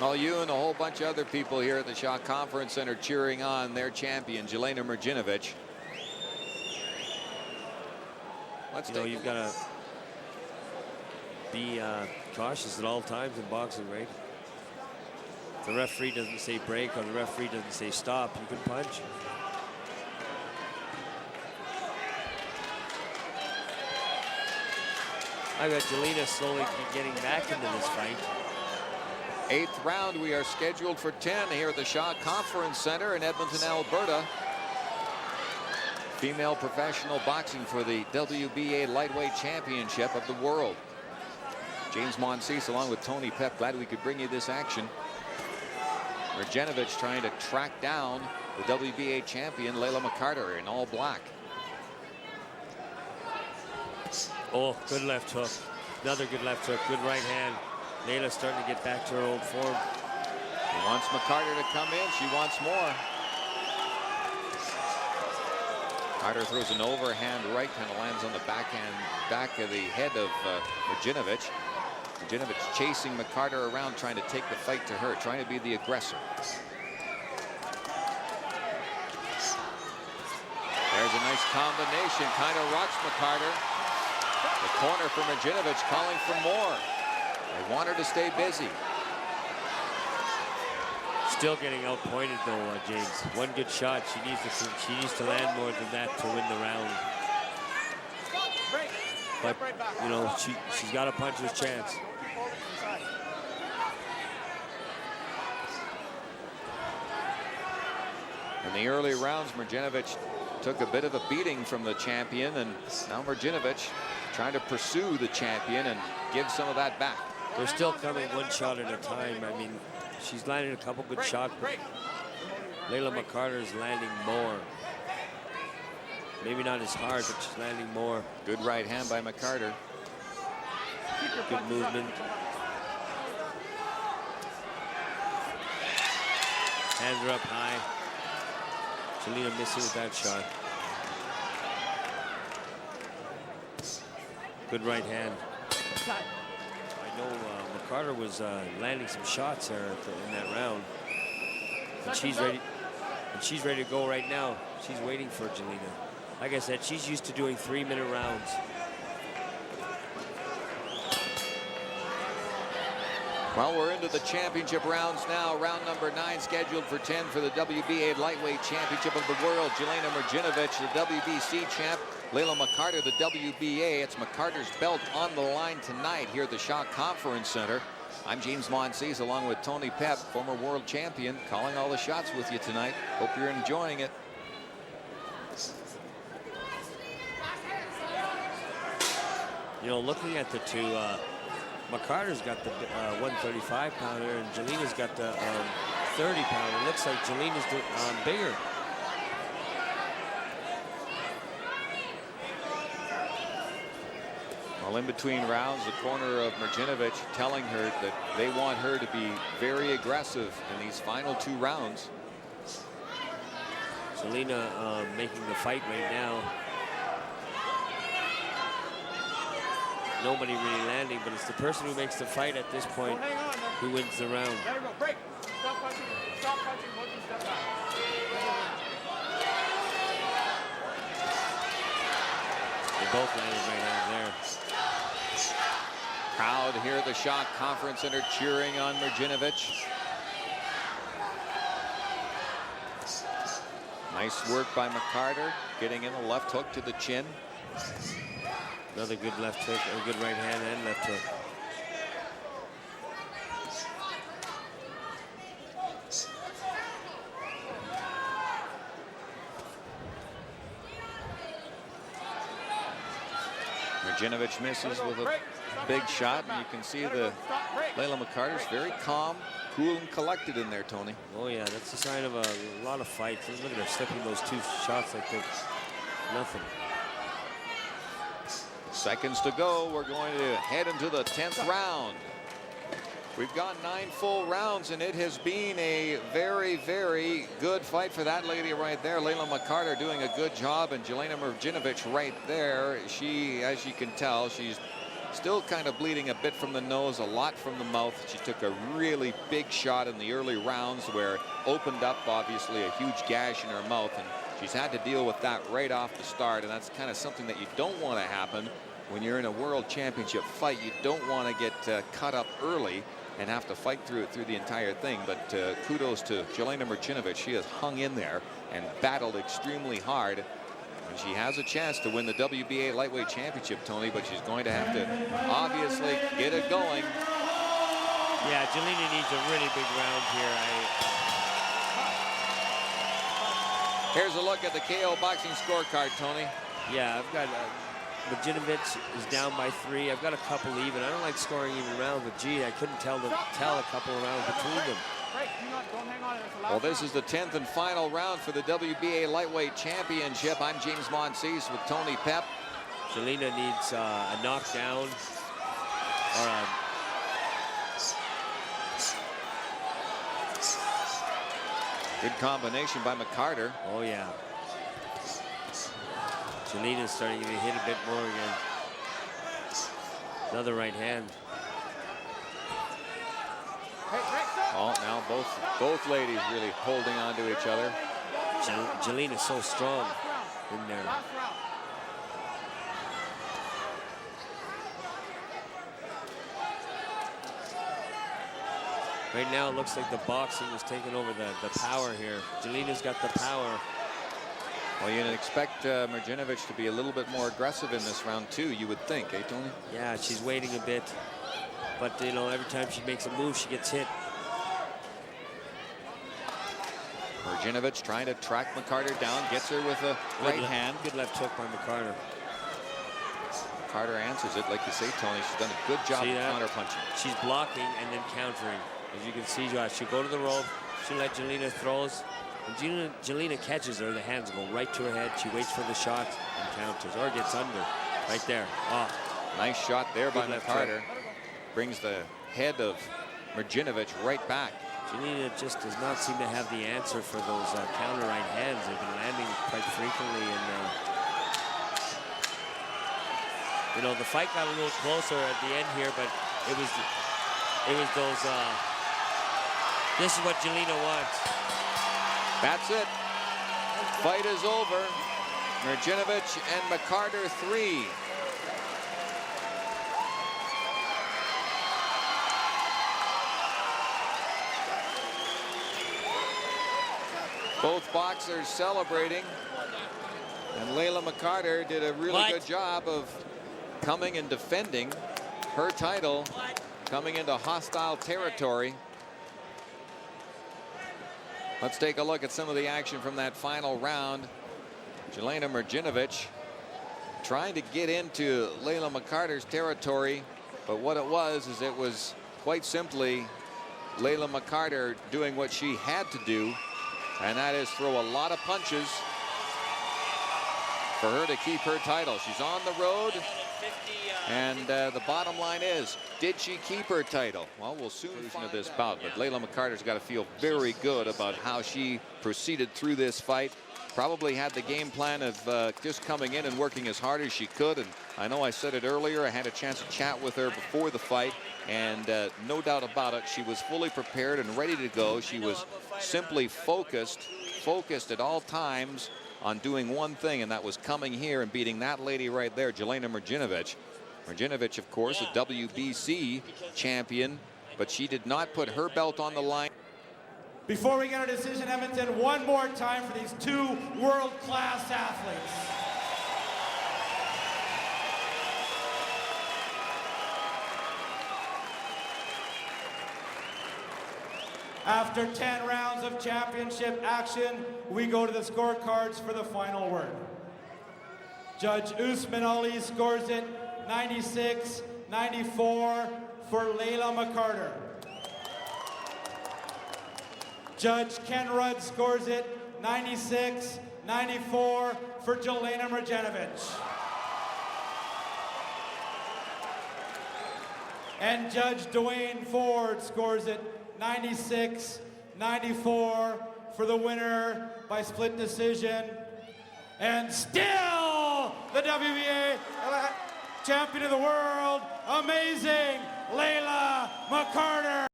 Well, you and a whole bunch of other people here at the Shaw Conference Center cheering on their champion, Jelena Mrdjenovich. You've got to be cautious at all times in boxing, right? If the referee doesn't say break or the referee doesn't say stop, you can punch. I got Jelena slowly getting back into this fight. 8th round. We are scheduled for 10 here at the Shaw Conference Center in Edmonton, Alberta. Female professional boxing for the WBA lightweight championship of the world. James Monsees along with Tony Pep. Glad we could bring you this action. Mrdjenovich trying to track down the WBA champion Layla McCarter in all black. Oh, good left hook. Another good left hook. Good right hand. Layla's starting to get back to her old form. He wants McCarter to come in. She wants more. Carter throws an overhand right, kind of lands on the back of the head of Mrdjenovich. Mrdjenovich chasing McCarter around, trying to take the fight to her, trying to be the aggressor. There's a nice combination, kind of rocks McCarter. The corner for Mrdjenovich calling for more. They want her to stay busy. Still getting outpointed though, James. One good shot. She needs to land more than that to win the round. But you know, she's got a puncher's chance. In the early rounds, Mrdjenovich took a bit of a beating from the champion, and now Mrdjenovich trying to pursue the champion and give some of that back. They're still coming one shot at a time. I mean, she's landing a couple good shots. Layla McCarter is landing more. Maybe not as hard, but she's landing more. Good right hand by McCarter. Good movement. Hands are up high. Jelena missing with that shot. Good right hand. I know McCarter was landing some shots there in that round. And she's ready. And she's ready to go right now. She's waiting for Jelena. Like I said, she's used to doing 3-minute rounds. Well, we're into the championship rounds now. Round number 9 scheduled for 10 for the WBA lightweight championship of the world. Jelena Mrdjenovich, the WBC champ. Layla McCarter, the WBA. It's McCarter's belt on the line tonight here at the Shaw Conference Center. I'm James Monsees along with Tony Pep, former world champion, calling all the shots with you tonight. Hope you're enjoying it. You know, looking at the two, McCarter's got the 135-pounder and Jelena's got the 30-pounder. Looks like Jelena's bigger. Well, in between rounds, the corner of Mrdjenovich telling her that they want her to be very aggressive in these final 2 rounds. Jelena making the fight right now. Nobody really landing, but it's the person who makes the fight at this point who wins the round. Break. Stop punching. Stop punching. Step back. They both landed right out there. Crowd here at the Shaw Conference Center cheering on Mrdjenovich. Nice work by McCarter, getting in a left hook to the chin. Another good left hook, a good right hand and left hook. Mrdjenovich misses with a big shot, and you can see the Layla McCarter's very calm, cool, and collected in there, Tony. Oh yeah, that's a sign of a lot of fights. Look at her slipping those 2 shots like this. Nothing. Seconds to go. We're going to head into the 10th round. We've got 9 full rounds, and it has been a very, very good fight for that lady right there. Layla McCarter doing a good job, and Jelena Mrdjenovich right there. She, as you can tell, she's Still kind of bleeding a bit from the nose, a lot from the mouth. She took a really big shot in the early rounds where it opened up, obviously, a huge gash in her mouth, and she's had to deal with that right off the start, and that's kind of something that you don't want to happen when you're in a world championship fight. You don't want to get cut up early and have to fight through the entire thing. But kudos to Jelena Mrdjenovich. She has hung in there and battled extremely hard. And she has a chance to win the WBA lightweight championship, Tony, but she's going to have to obviously get it going. Yeah, Jelena needs a really big round here. Here's a look at the KO boxing scorecard, Tony. Yeah, I've got Mrdjenovich is down by 3. I've got a couple even. I don't like scoring even rounds, but gee, I couldn't tell a couple of rounds between them. Well, this is the 10th and final round for the WBA lightweight championship. I'm James Monsees with Tony Pep. Jelena needs a knockdown or a good combination by McCarter. Oh yeah. Jelena's starting to hit a bit more again. Another right hand. Oh, now both ladies really holding on to each other. Jelena's so strong in there. Right now it looks like the boxing is taking over the power here. Jelena's got the power. Well, you'd expect Mrdjenovich to be a little bit more aggressive in this round too, you would think, eh, Tony? Yeah, she's waiting a bit. But, you know, every time she makes a move, she gets hit. Mrdjenovich trying to track McCarter down, gets her with a right hand. Good left hook by McCarter. McCarter answers it, like you say, Tony. She's done a good job of counter punching. She's blocking and then countering. As you can see, she'll go to the rope. She'll let Jelena throws. When Jelena catches her, the hands go right to her head. She waits for the shot and counters, or gets under. Right there. Oh. Nice shot there by McCarter. Brings the head of Mrdjenovich right back. Jelena just does not seem to have the answer for those counter right hands. They've been landing quite frequently, and you know, the fight got a little closer at the end here, but it was those. This is what Jelena wants. That's it. Fight is over. Mrdjenovich and McCarter 3. Both boxers celebrating, and Layla McCarter did a really good job of coming and defending her title, coming into hostile territory. Let's take a look at some of the action from that final round. Jelena Mrdjenovich trying to get into Layla McCarter's territory, but what it was is it was quite simply Layla McCarter doing what she had to do, and that is throw a lot of punches for her to keep her title. She's on the road, and the bottom line is, did she keep her title? Well, we'll soon find out this bout, but Layla McCarter's got to feel very good about how she proceeded through this fight. Probably had the game plan of just coming in and working as hard as she could, and I know I said it earlier, I had a chance to chat with her before the fight, and no doubt about it, she was fully prepared and ready to go. She was simply focused at all times on doing one thing, and that was coming here and beating that lady right there, Jelena Mrdjenovich. Mrdjenovich, of course, a WBC champion, but she did not put her belt on the line. Before we get our decision, Edmonton, one more time for these two world-class athletes. After 10 rounds of championship action, we go to the scorecards for the final word. Judge Usman Ali scores it 96-94 for Layla McCarter. Judge Ken Rudd scores it 96-94 for Jelena Mrdjenovich. And Judge Dwayne Ford scores it 96-94 for the winner by split decision. And still the WBA champion of the world, amazing Layla McCarter.